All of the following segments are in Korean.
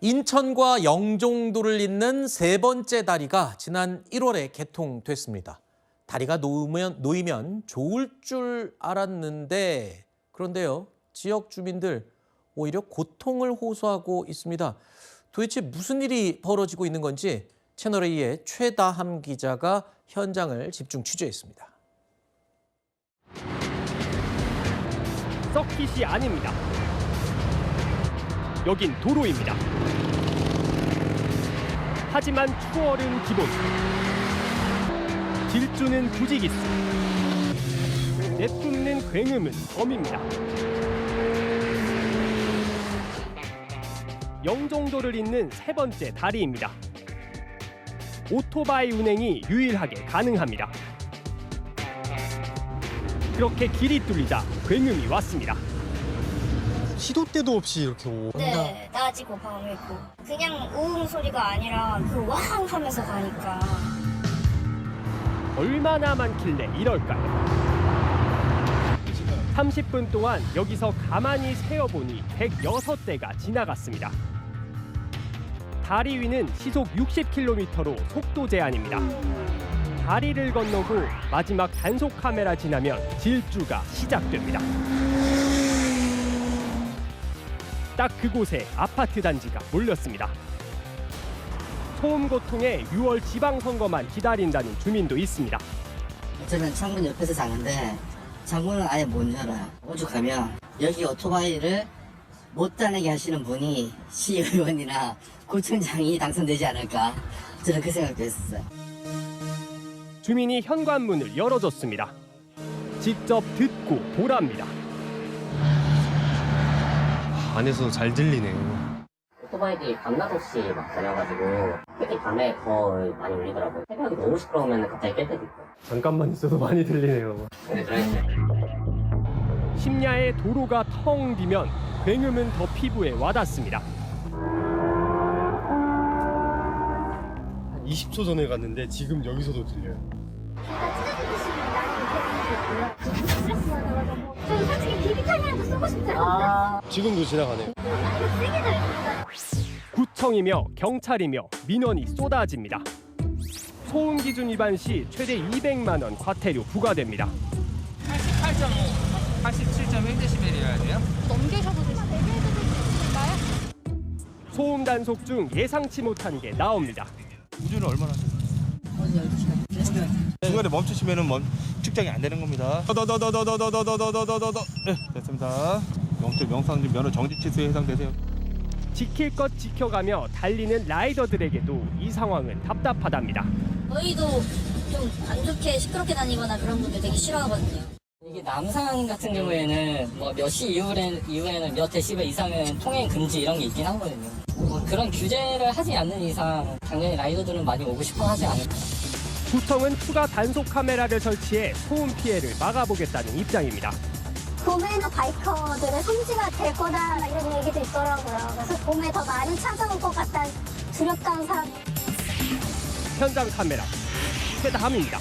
인천과 영종도를 잇는 세 번째 다리가 지난 1월에 개통됐습니다. 다리가 놓이면 좋을 줄 알았는데 그런데요, 지역 주민들 오히려 고통을 호소하고 있습니다. 도대체 무슨 일이 벌어지고 있는 건지 채널A의 최다함 기자가 현장을 집중 취재했습니다. 서킷이 아닙니다. 여긴 도로입니다. 하지만 추월은 기본. 질주는 부지기수. 내뿜는 굉음은 범입니다. 영종도를 잇는 세 번째 다리입니다. 오토바이 운행이 유일하게 가능합니다. 그렇게 길이 뚫리자 굉음이 왔습니다. 시도 때도 없이 이렇게 온다. 네, 낮이고 밤이고 그냥 우웅 소리가 아니라 그 왕 하면서 가니까 얼마나 많길래 이럴까요? 30분 동안 여기서 가만히 세어보니 106대가 지나갔습니다. 다리 위는 시속 60km로 속도 제한입니다. 다리를 건너고 마지막 단속 카메라 지나면 질주가 시작됩니다. 딱 그곳에 아파트 단지가 몰렸습니다. 소음 고통에 6월 지방선거만 기다린다는 주민도 있습니다. 저는 창문 옆에서 자는데 창문을 아예 못 열어요. 오죽하면 여기 오토바이를 못 다니게 하시는 분이 시의원이나 구청장이 당선되지 않을까, 저는 그 생각도 했었어요. 주민이 현관문을 열어줬습니다. 직접 듣고 보랍니다. 안에서 잘 들리네요. 오토바이들이 밤낮없이 막 다녀가지고 특히 밤에 더 많이 울리더라고요. 새벽이 너무 시끄러우면 갑자기 깰 때도 있고. 잠깐만 있어도 많이 들리네요. 근데 저희는 심야에 도로가 텅 비면 굉음은 더 피부에 와닿습니다. 한 20초 전에 갔는데 지금 여기서도 들려요. 저 솔직히 비비탄이라도 쏘고 싶더라고요. 지금도 지나가네요. 구청이며 경찰이며 민원이 쏟아집니다. 소음 기준 위반 시 최대 200만 원 과태료 부과됩니다. 88.5, 87.1dB이어야 돼요? 넘겨셔도 되나요? 소음 단속 중 예상치 못한 게 나옵니다. 운전을 얼마나 하세요? 중간에 멈추시면은 측정이 안 되는 겁니다. 네, 됐습니다. 명상 면허 정지 취소에 해당되세요. 지킬 것 지켜가며 달리는 라이더들에게도 이 상황은 답답하답니다. 저희도 좀 안 좋게 시끄럽게 다니거나 그런 분들 되게 싫어하거든요. 이게 남상 같은 경우에는 뭐 몇 시 이후에는 몇 데시벨 이상은 통행 금지 이런 게 있긴 하거든요. 뭐 그런 규제를 하지 않는 이상 당연히 라이더들은 많이 오고 싶어 하지 않을까. 구청은 추가 단속 카메라를 설치해 소음 피해를 막아보겠다는 입장입니다. 봄에는 바이커들의 성지가 될 거다 이런 얘기도 있더라고요. 그래서 봄에 더 많이 찾아올 것 같다는 두렵다는 사람. 현장 카메라 최다함입니다.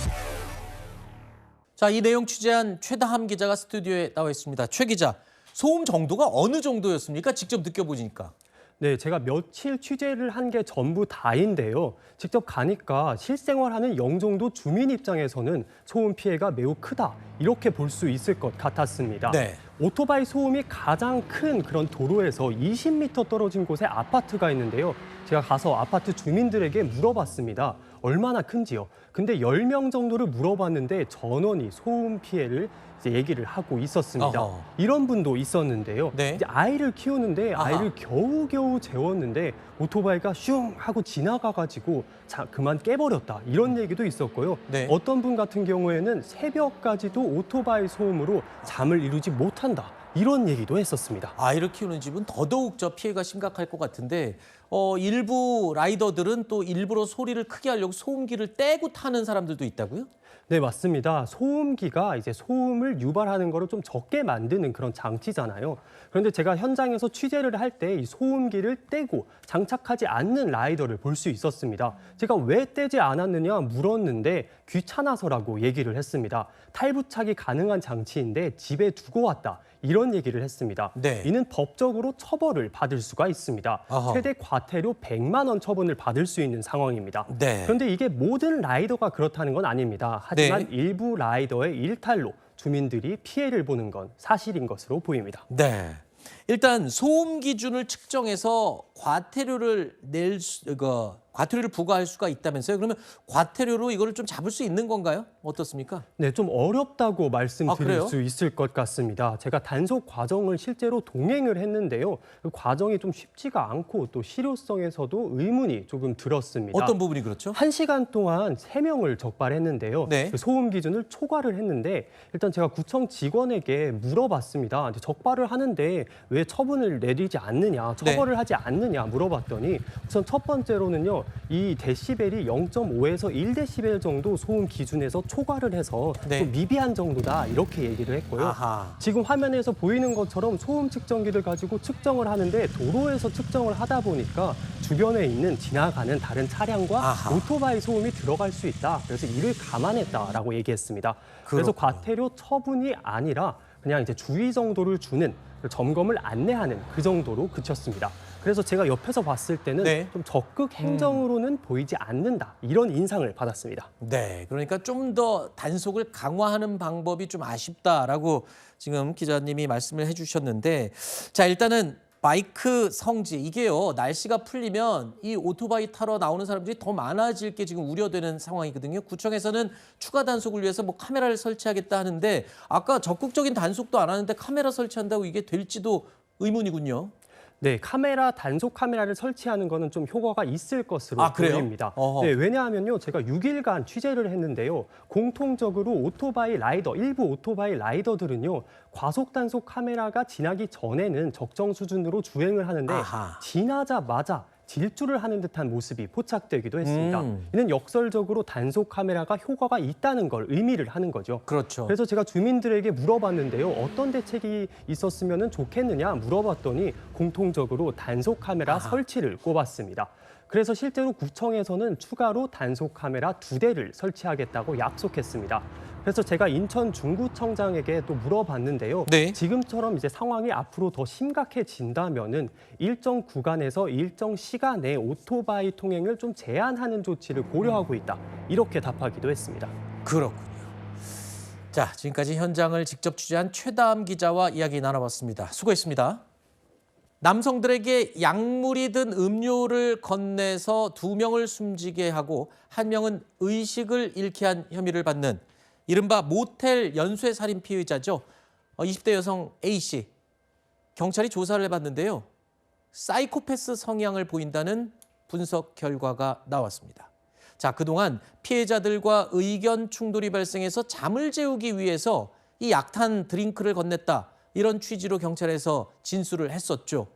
자, 이 내용 취재한 최다함 기자가 스튜디오에 나와 있습니다. 최 기자, 소음 정도가 어느 정도였습니까? 직접 느껴보니까. 네, 제가 며칠 취재를 한 게 전부 다인데요. 직접 가니까 실생활하는 영종도 주민 입장에서는 소음 피해가 매우 크다, 이렇게 볼 수 있을 것 같았습니다. 네. 오토바이 소음이 가장 큰 그런 도로에서 20m 떨어진 곳에 아파트가 있는데요. 제가 가서 아파트 주민들에게 물어봤습니다. 얼마나 큰지요? 근데 10명 정도를 물어봤는데 전원이 소음 피해를 이제 얘기를 하고 있었습니다. 어허. 이런 분도 있었는데요. 네. 이제 아이를 키우는데 아하. 아이를 겨우겨우 재웠는데 오토바이가 슝 하고 지나가가지고 그만 깨버렸다, 이런 얘기도 있었고요. 네. 어떤 분 같은 경우에는 새벽까지도 오토바이 소음으로 잠을 이루지 못한다, 이런 얘기도 했었습니다. 아이를 키우는 집은 더더욱 저 피해가 심각할 것 같은데 일부 라이더들은 또 일부러 소리를 크게 하려고 소음기를 떼고 타는 사람들도 있다고요? 네, 맞습니다. 소음기가 이제 소음을 유발하는 거를 좀 적게 만드는 그런 장치잖아요. 그런데 제가 현장에서 취재를 할 때 이 소음기를 떼고 장착하지 않는 라이더를 볼 수 있었습니다. 제가 왜 떼지 않았느냐 물었는데 귀찮아서라고 얘기를 했습니다. 탈부착이 가능한 장치인데 집에 두고 왔다. 이런 얘기를 했습니다. 네. 이는 법적으로 처벌을 받을 수가 있습니다. 아하. 최대 과태료 100만 원 처분을 받을 수 있는 상황입니다. 네. 그런데 이게 모든 라이더가 그렇다는 건 아닙니다. 하지만 네. 일부 라이더의 일탈로 주민들이 피해를 보는 건 사실인 것으로 보입니다. 네. 일단 소음 기준을 측정해서 과태료를 과태료를 부과할 수가 있다면서요? 그러면 과태료로 이거를 좀 잡을 수 있는 건가요? 어떻습니까? 네, 좀 어렵다고 말씀드릴 그래요? 수 있을 것 같습니다. 제가 단속 과정을 실제로 동행을 했는데요. 그 과정이 좀 쉽지가 않고 또 실효성에서도 의문이 조금 들었습니다. 어떤 부분이 그렇죠? 1시간 동안 3명을 적발했는데요. 네. 그 소음 기준을 초과를 했는데 일단 제가 구청 직원에게 물어봤습니다. 근데 적발을 하는데 왜 처분을 내리지 않느냐, 처벌을 하지 않느냐 물어봤더니 우선 첫 번째로는요. 이 데시벨이 0.5에서 1데시벨 정도 소음 기준에서 초과를 해서 네. 좀 미비한 정도다 이렇게 얘기를 했고요. 아하. 지금 화면에서 보이는 것처럼 소음 측정기를 가지고 측정을 하는데 도로에서 측정을 하다 보니까 주변에 있는 지나가는 다른 차량과 아하. 오토바이 소음이 들어갈 수 있다. 그래서 이를 감안했다라고 얘기했습니다. 그래서 그렇군요. 과태료 처분이 아니라 그냥 이제 주의 정도를 주는 점검을 안내하는 그 정도로 그쳤습니다. 그래서 제가 옆에서 봤을 때는 네. 좀 적극 행정으로는 보이지 않는다. 이런 인상을 받았습니다. 네, 그러니까 좀 더 단속을 강화하는 방법이 좀 아쉽다라고 지금 기자님이 말씀을 해주셨는데, 자 일단은 바이크 성지 이게요 날씨가 풀리면 이 오토바이 타러 나오는 사람들이 더 많아질 게 지금 우려되는 상황이거든요. 구청에서는 추가 단속을 위해서 뭐 카메라를 설치하겠다 하는데 아까 적극적인 단속도 안 하는데 카메라 설치한다고 이게 될지도 의문이군요. 네, 단속 카메라를 설치하는 거는 좀 효과가 있을 것으로 아, 그래요? 보입니다. 어허. 네, 왜냐하면요, 제가 6일간 취재를 했는데요, 공통적으로 일부 오토바이 라이더들은요, 과속 단속 카메라가 지나기 전에는 적정 수준으로 주행을 하는데 아하. 지나자마자 질주를 하는 듯한 모습이 포착되기도 했습니다. 이는 역설적으로 단속 카메라가 효과가 있다는 걸 의미를 하는 거죠. 그렇죠. 그래서 제가 주민들에게 물어봤는데요. 어떤 대책이 있었으면 좋겠느냐 물어봤더니 공통적으로 단속 카메라 아하. 설치를 꼽았습니다. 그래서 실제로 구청에서는 추가로 단속 카메라 2대를 설치하겠다고 약속했습니다. 그래서 제가 인천 중구청장에게 또 물어봤는데요. 네. 지금처럼 이제 상황이 앞으로 더 심각해진다면은 일정 구간에서 일정 시간에 오토바이 통행을 좀 제한하는 조치를 고려하고 있다. 이렇게 답하기도 했습니다. 그렇군요. 자, 지금까지 현장을 직접 취재한 최다암 기자와 이야기 나눠봤습니다. 수고했습니다. 남성들에게 약물이 든 음료를 건네서 2명을 숨지게 하고 1명은 의식을 잃게 한 혐의를 받는 이른바 모텔 연쇄 살인 피의자죠. 20대 여성 A씨. 경찰이 조사를 해봤는데요. 사이코패스 성향을 보인다는 분석 결과가 나왔습니다. 자, 그동안 피해자들과 의견 충돌이 발생해서 잠을 재우기 위해서 이 약탄 드링크를 건넸다. 이런 취지로 경찰에서 진술을 했었죠.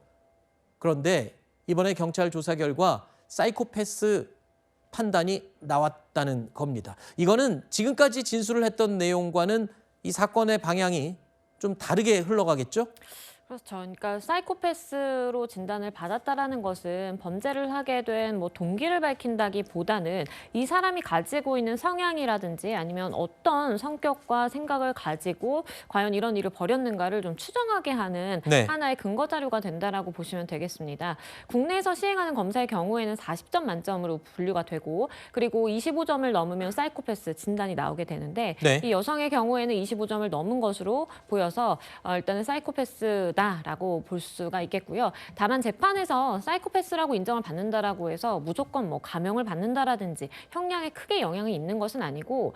그런데 이번에 경찰 조사 결과 사이코패스 판단이 나왔다는 겁니다. 이거는 지금까지 진술을 했던 내용과는 이 사건의 방향이 좀 다르게 흘러가겠죠? 그렇죠. 그러니까 사이코패스로 진단을 받았다라는 것은 범죄를 하게 된 뭐 동기를 밝힌다기보다는 이 사람이 가지고 있는 성향이라든지 아니면 어떤 성격과 생각을 가지고 과연 이런 일을 벌였는가를 좀 추정하게 하는 네. 하나의 근거 자료가 된다라고 보시면 되겠습니다. 국내에서 시행하는 검사의 경우에는 40점 만점으로 분류가 되고 그리고 25점을 넘으면 사이코패스 진단이 나오게 되는데 네. 이 여성의 경우에는 25점을 넘은 것으로 보여서 일단은 사이코패스 라고 볼 수가 있겠고요. 다만 재판에서 사이코패스라고 인정을 받는다라고 해서 무조건 뭐 감형을 받는다라든지 형량에 크게 영향이 있는 것은 아니고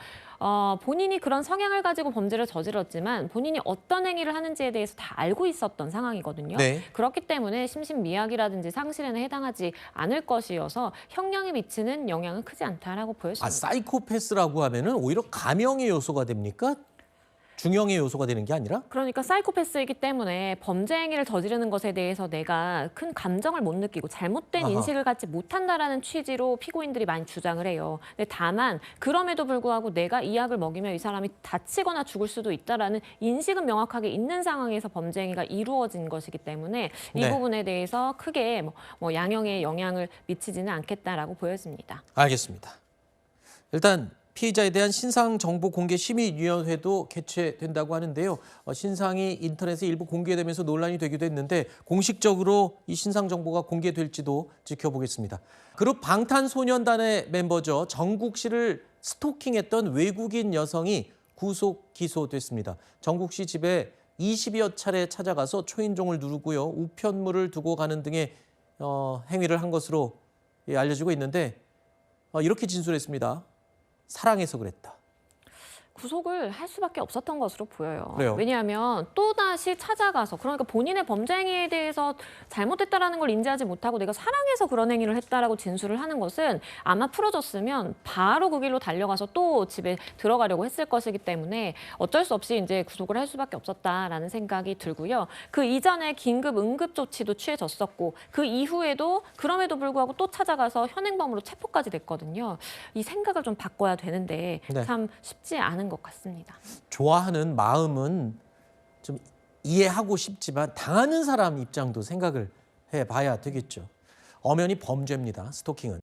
본인이 그런 성향을 가지고 범죄를 저질렀지만 본인이 어떤 행위를 하는지에 대해서 다 알고 있었던 상황이거든요. 네. 그렇기 때문에 심신미약이라든지 상실에는 해당하지 않을 것이어서 형량에 미치는 영향은 크지 않다라고 보여집니다. 사이코패스라고 하면은 오히려 감형의 요소가 됩니까? 중형의 요소가 되는 게 아니라? 그러니까 사이코패스이기 때문에 범죄 행위를 저지르는 것에 대해서 내가 큰 감정을 못 느끼고 잘못된 아하. 인식을 갖지 못한다라는 취지로 피고인들이 많이 주장을 해요. 근데 다만 그럼에도 불구하고 내가 이 약을 먹이면 이 사람이 다치거나 죽을 수도 있다라는 인식은 명확하게 있는 상황에서 범죄 행위가 이루어진 것이기 때문에 이 네. 부분에 대해서 크게 뭐 양형에 영향을 미치지는 않겠다라고 보여집니다. 알겠습니다. 일단 피의자에 대한 신상정보공개심의위원회도 개최된다고 하는데요. 신상이 인터넷에 일부 공개되면서 논란이 되기도 했는데 공식적으로 이 신상정보가 공개될지도 지켜보겠습니다. 그룹 방탄소년단의 멤버죠. 정국 씨를 스토킹했던 외국인 여성이 구속 기소됐습니다. 정국 씨 집에 20여 차례 찾아가서 초인종을 누르고요. 우편물을 두고 가는 등의 행위를 한 것으로 알려지고 있는데 이렇게 진술했습니다. 사랑해서 그랬다. 구속을 할 수밖에 없었던 것으로 보여요. 그래요? 왜냐하면 또다시 찾아가서 그러니까 본인의 범죄 행위에 대해서 잘못됐다라는 걸 인지하지 못하고 내가 사랑해서 그런 행위를 했다라고 진술을 하는 것은 아마 풀어졌으면 바로 그 길로 달려가서 또 집에 들어가려고 했을 것이기 때문에 어쩔 수 없이 이제 구속을 할 수밖에 없었다라는 생각이 들고요. 그 이전에 긴급 응급 조치도 취해졌었고 그 이후에도 그럼에도 불구하고 또 찾아가서 현행범으로 체포까지 됐거든요. 이 생각을 좀 바꿔야 되는데 네. 참 쉽지 않은 것 같습니다. 좋아하는 마음은 좀 이해하고 싶지만 당하는 사람 입장도 생각을 해봐야 되겠죠. 엄연히 범죄입니다. 스토킹은.